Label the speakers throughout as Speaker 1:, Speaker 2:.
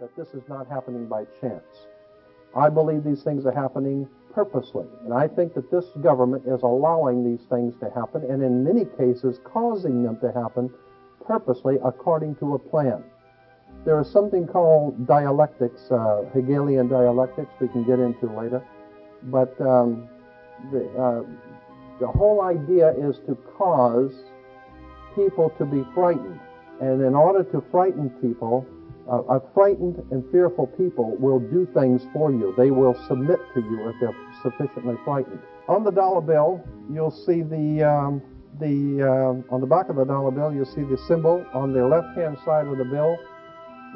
Speaker 1: that this is not happening by chance. I believe these things are happening purposely, and I think that this government is allowing these things to happen, and in many cases causing them to happen purposely according to a plan. There is something called dialectics, Hegelian dialectics, we can get into later, but the whole idea is to cause people to be frightened, and in order to frighten people, a frightened and fearful people will do things for you. They will submit to you if they're sufficiently frightened. On the dollar bill, you'll see on the back of the dollar bill, you'll see the symbol on the left-hand side of the bill,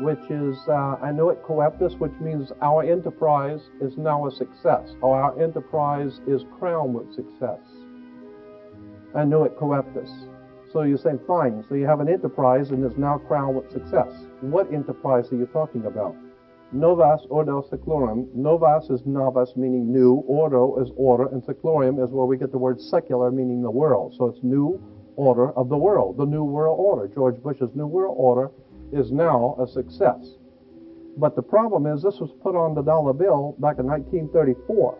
Speaker 1: which is Annuit Coeptus, which means our enterprise is now a success, or our enterprise is crowned with success. Annuit Coeptus. So you're saying, fine, so you have an enterprise and it's now crowned with success. What enterprise are you talking about? Novas ordo seclorum. Novas is novus, meaning new. Ordo is order, and seclorum is where we get the word secular, meaning the world. So it's new order of the world, the new world order. George Bush's new world order is now a success. But the problem is this was put on the dollar bill back in 1934.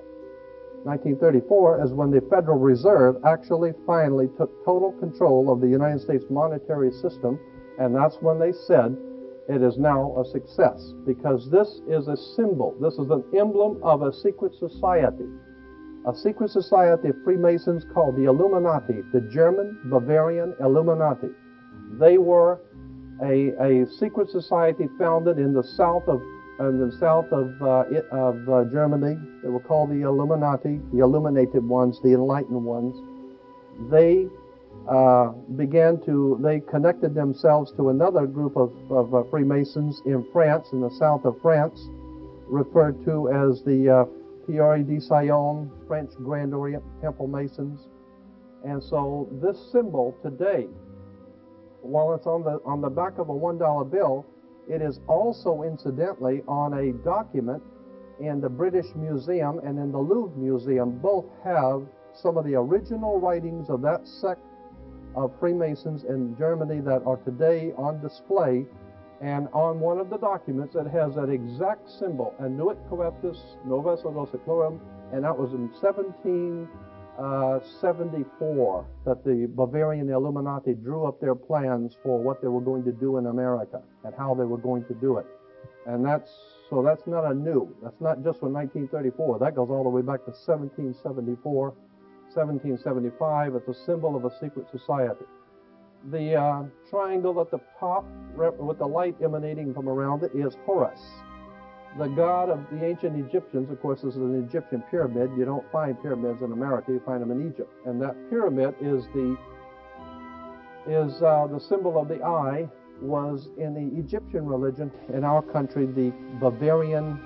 Speaker 1: 1934 is when the Federal Reserve actually finally took total control of the United States monetary system, and that's when they said it is now a success, because this is a symbol, this is an emblem of a secret society of Freemasons called the Illuminati, the German Bavarian Illuminati. They were a secret society founded in the south of Germany. They were called the Illuminati, the illuminated ones, the enlightened ones. They they connected themselves to another group of Freemasons in France, in the south of France, referred to as the Pierre de Sion, French Grand Orient Temple Masons. And so this symbol today, while it's on the back of a $1 bill, it is also incidentally on a document in the British Museum and in the Louvre Museum. Both have some of the original writings of that sect of Freemasons in Germany that are today on display. And on one of the documents, it has that exact symbol, Annuit Coeptus Novus Ordo Seclorum, and that was in 1774 that the Bavarian Illuminati drew up their plans for what they were going to do in America and how they were going to do it. And that's not that's not just from 1934. That goes all the way back to 1774, 1775. It's a symbol of a secret society. The triangle at the top with the light emanating from around it is Horus, the god of the ancient Egyptians. Of course, this is an Egyptian pyramid. You don't find pyramids in America, you find them in Egypt. And that pyramid is the symbol of the eye, was in the Egyptian religion. In our country, the Bavarian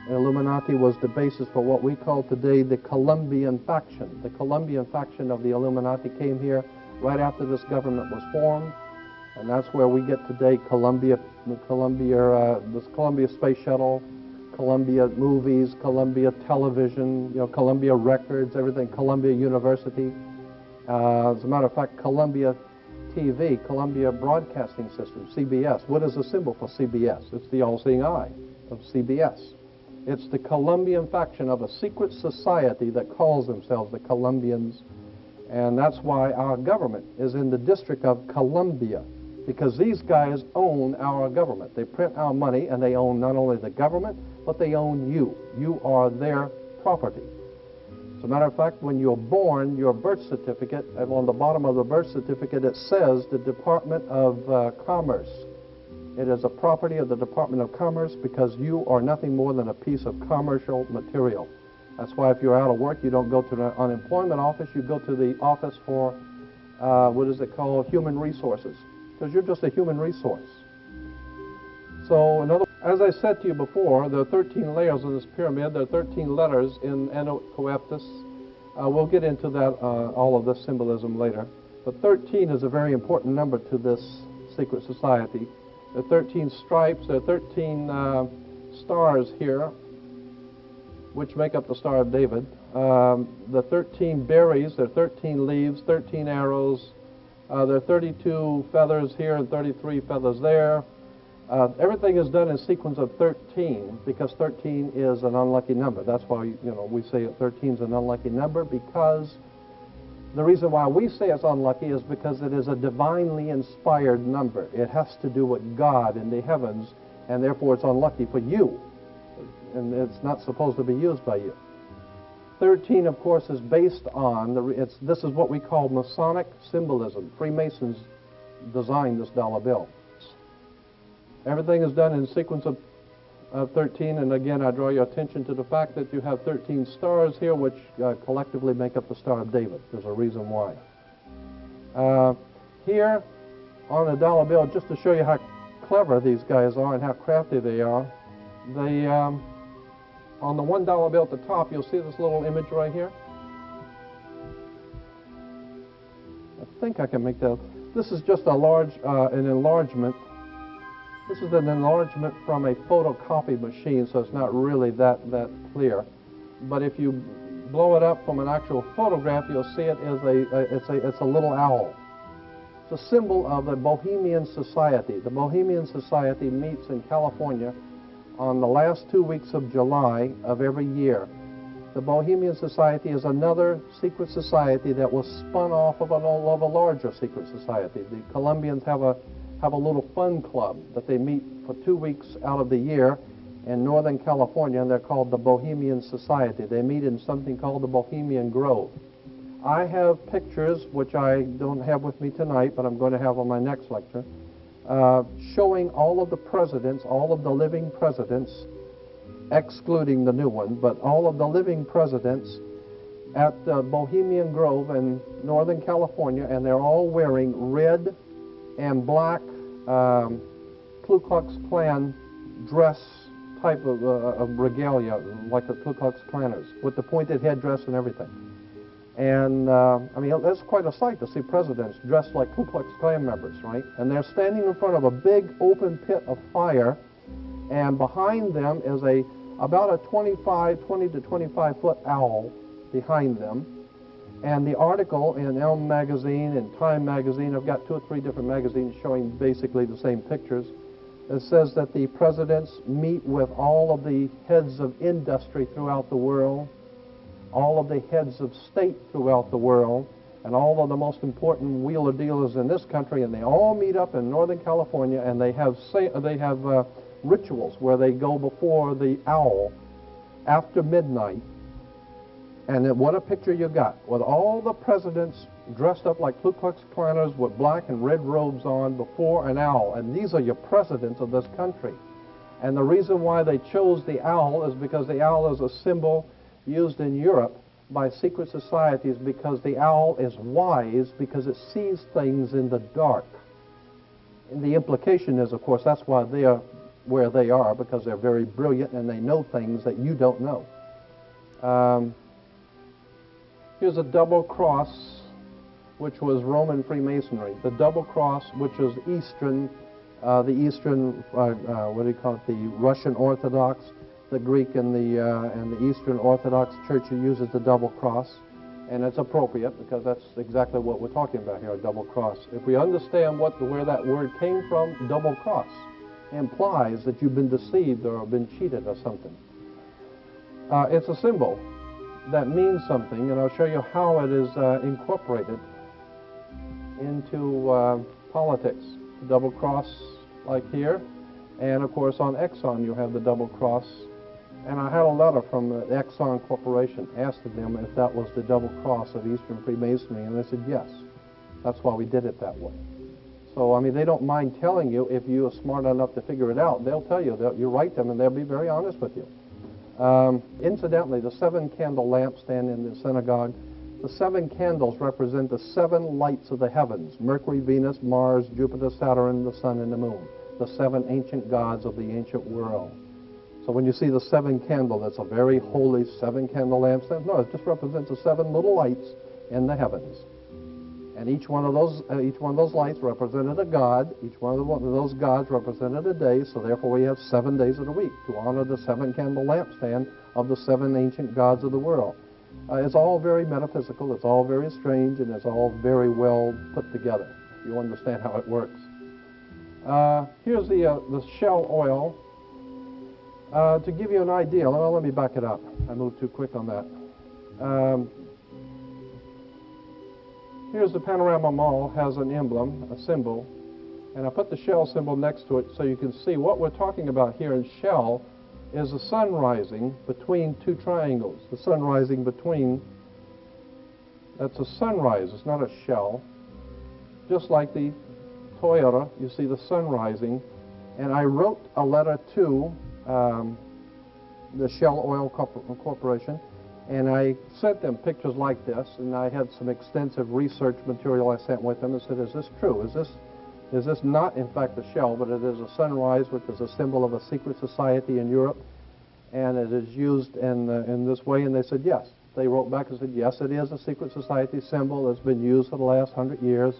Speaker 1: Illuminati was the basis for what we call today the Colombian faction. The Colombian faction of the Illuminati came here right after this government was formed. And that's where we get today Columbia Space Shuttle, Columbia Movies, Columbia Television, Columbia Records, everything, Columbia University. As a matter of fact, Columbia TV, Columbia Broadcasting System, CBS. What is the symbol for CBS? It's the all-seeing eye of CBS. It's the Colombian faction of a secret society that calls themselves the Colombians. And that's why our government is in the District of Columbia, because these guys own our government. They print our money, and they own not only the government, but they own you. You are their property. As a matter of fact, when you're born, your birth certificate, and on the bottom of the birth certificate, it says the Department of Commerce. It is a property of the Department of Commerce because you are nothing more than a piece of commercial material. That's why if you're out of work, you don't go to the unemployment office, you go to the office for, what is it called, human resources, because you're just a human resource. So, as I said to you before, there are 13 layers of this pyramid. There are 13 letters in Annuit Coeptus. We'll get into that, all of this symbolism later. But 13 is a very important number to this secret society. There are 13 stripes, there are 13 stars here, which make up the Star of David. The 13 berries, there are 13 leaves, 13 arrows. There are 32 feathers here and 33 feathers there. Everything is done in sequence of 13 because 13 is an unlucky number. That's why we say 13 is an unlucky number, because the reason why we say it's unlucky is because it is a divinely inspired number. It has to do with God in the heavens, and therefore it's unlucky for you, and it's not supposed to be used by you. 13, of course, is based on, this is what we call Masonic symbolism. Freemasons designed this dollar bill. Everything is done in sequence of 13, and again, I draw your attention to the fact that you have 13 stars here, which collectively make up the Star of David. There's a reason why. Here on the dollar bill, just to show you how clever these guys are and how crafty they are, on the $1 bill at the top, you'll see this little image right here. I think I can make that. This is just an enlargement. This is an enlargement from a photocopy machine, so it's not really that clear. But if you blow it up from an actual photograph, you'll see it as it's a little owl. It's a symbol of the Bohemian Society. The Bohemian Society meets in California on the last 2 weeks of July of every year. The Bohemian Society is another secret society that was spun off of a larger secret society. The Colombians have a little fun club that they meet for 2 weeks out of the year in Northern California, and they're called the Bohemian Society. They meet in something called the Bohemian Grove. I have pictures, which I don't have with me tonight, but I'm going to have on my next lecture, showing all of the presidents, all of the living presidents, excluding the new one, but all of the living presidents at the Bohemian Grove in Northern California, and they're all wearing red and black Ku Klux Klan dress type of regalia, like the Ku Klux Klanners, with the pointed headdress and everything. And, I mean, that's quite a sight to see presidents dressed like Ku Klux Klan members, right? And they're standing in front of a big open pit of fire, and behind them is about a 20 to 25-foot owl behind them. And the article in Elm magazine and Time magazine, I've got 2 or 3 different magazines showing basically the same pictures. It says that the presidents meet with all of the heads of industry throughout the world, all of the heads of state throughout the world, and all of the most important wheeler dealers in this country, and they all meet up in Northern California, and they have rituals where they go before the owl after midnight. And then what a picture you got, with all the presidents dressed up like Ku Klux Klanners with black and red robes on before an owl. And these are your presidents of this country. And the reason why they chose the owl is because the owl is a symbol used in Europe by secret societies, because the owl is wise, because it sees things in the dark. And the implication is, of course, that's why they are where they are, because they're very brilliant and they know things that you don't know. Here's a double cross, which was Roman Freemasonry. The double cross, which is Eastern, what do you call it, the Russian Orthodox, the Greek and the Eastern Orthodox Church uses the double cross, and it's appropriate because that's exactly what we're talking about here, a double cross. If we understand where that word came from, double cross implies that you've been deceived or been cheated or something. It's a symbol that means something, and I'll show you how it is incorporated into politics. Double cross like here, and of course on Exxon you have the double cross. And I had a letter from the Exxon Corporation asking them if that was the double cross of Eastern Freemasonry, and they said yes. That's why we did it that way. So, I mean, they don't mind telling you if you are smart enough to figure it out. They'll tell you. You write them, and they'll be very honest with you. Incidentally, the 7-candle lampstand in the synagogue, the 7 candles represent the 7 lights of the heavens: Mercury, Venus, Mars, Jupiter, Saturn, the Sun, and the Moon, the 7 ancient gods of the ancient world. So when you see the 7 candle, that's a very holy 7-candle lampstand. No, it just represents the 7 little lights in the heavens. And each one of those lights represented a god. Each one of those gods represented a day. So therefore, we have 7 days of the week to honor the 7-candle lampstand of the 7 ancient gods of the world. It's all very metaphysical. It's all very strange, and it's all very well put together. You understand how it works. Here's the shell oil. To give you an idea, well, let me back it up. I moved too quick on that. Here's the panorama mall, has an emblem, a symbol, and I put the shell symbol next to it so you can see what we're talking about here in shell is the sun rising between two triangles. The sun rising between, that's a sunrise, it's not a shell. Just like the Toyota, you see the sun rising. And I wrote a letter to the Shell Oil Corporation, and I sent them pictures like this, and I had some extensive research material I sent with them and said, is this true? Is this not, in fact, a shell, but it is a sunrise, which is a symbol of a secret society in Europe, and it is used in this way? And they said yes. They wrote back and said, yes, it is a secret society symbol. It's been used for the last 100 years.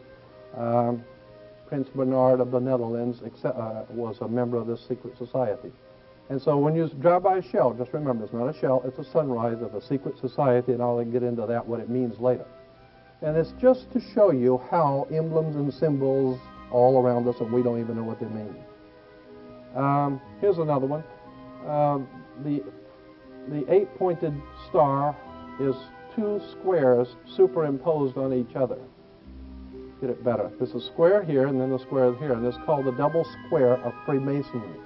Speaker 1: Prince Bernard of the Netherlands was a member of this secret society. And so when you drive by a shell, just remember, it's not a shell, it's a sunrise of a secret society, and I'll get into that, what it means later. And it's just to show you how emblems and symbols all around us, and we don't even know what they mean. Here's another one. The eight-pointed star is two squares superimposed on each other. Get it better. There's a square here and then a square here, and it's called the double square of Freemasonry.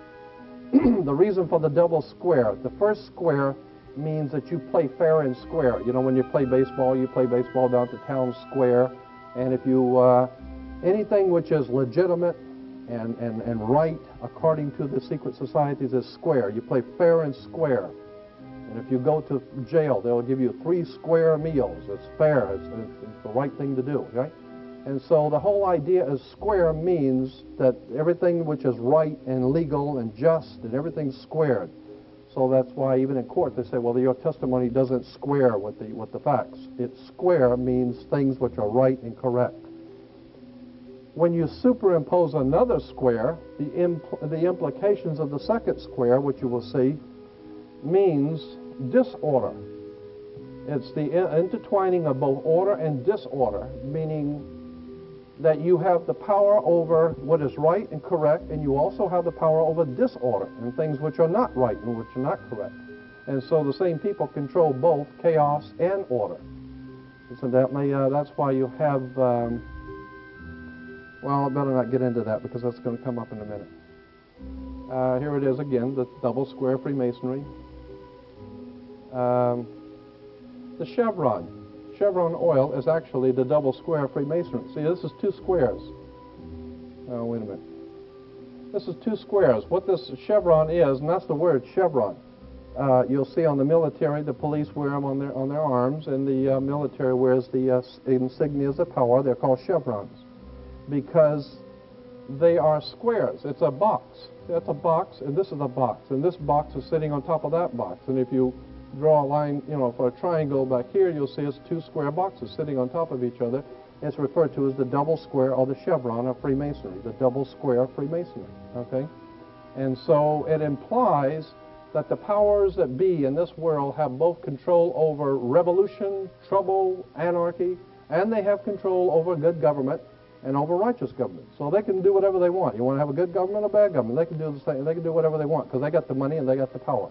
Speaker 1: The reason for the double square, the first square means that you play fair and square. You know, when you play baseball down to town square, and if you, anything which is legitimate and right according to the secret societies is square. You play fair and square. And if you go to jail, they'll give you 3 square meals. It's fair. It's the right thing to do, right? And so the whole idea is square means that everything which is right and legal and just and everything's squared. So that's why even in court they say, well, your testimony doesn't square with the facts. It's square means things which are right and correct. When you superimpose another square, the implications of the second square, which you will see, means disorder. It's the intertwining of both order and disorder, meaning that you have the power over what is right and correct, and you also have the power over disorder and things which are not right and which are not correct. And so the same people control both chaos and order. So that's why you have, well, I better not get into that because that's going to come up in a minute. Here it is again, the double square Freemasonry. The chevron. Chevron oil is actually the double square Freemasonry. See, this is 2 squares. Oh, wait a minute. This is 2 squares. What this chevron is, and that's the word chevron. You'll see on the military, the police wear them on their arms, and the military wears the insignias of power. They're called chevrons because they are squares. It's a box. That's a box, and this is a box, and this box is sitting on top of that box. And if you draw a line, you know, for a triangle back here, you'll see it's 2 square boxes sitting on top of each other. It's referred to as the double square or the chevron of Freemasonry, the double square of Freemasonry, okay? And so it implies that the powers that be in this world have both control over revolution, trouble, anarchy, and they have control over good government and over righteous government. So they can do whatever they want. You want to have a good government or bad government, they can do the same. They can do whatever they want because they got the money and they got the power.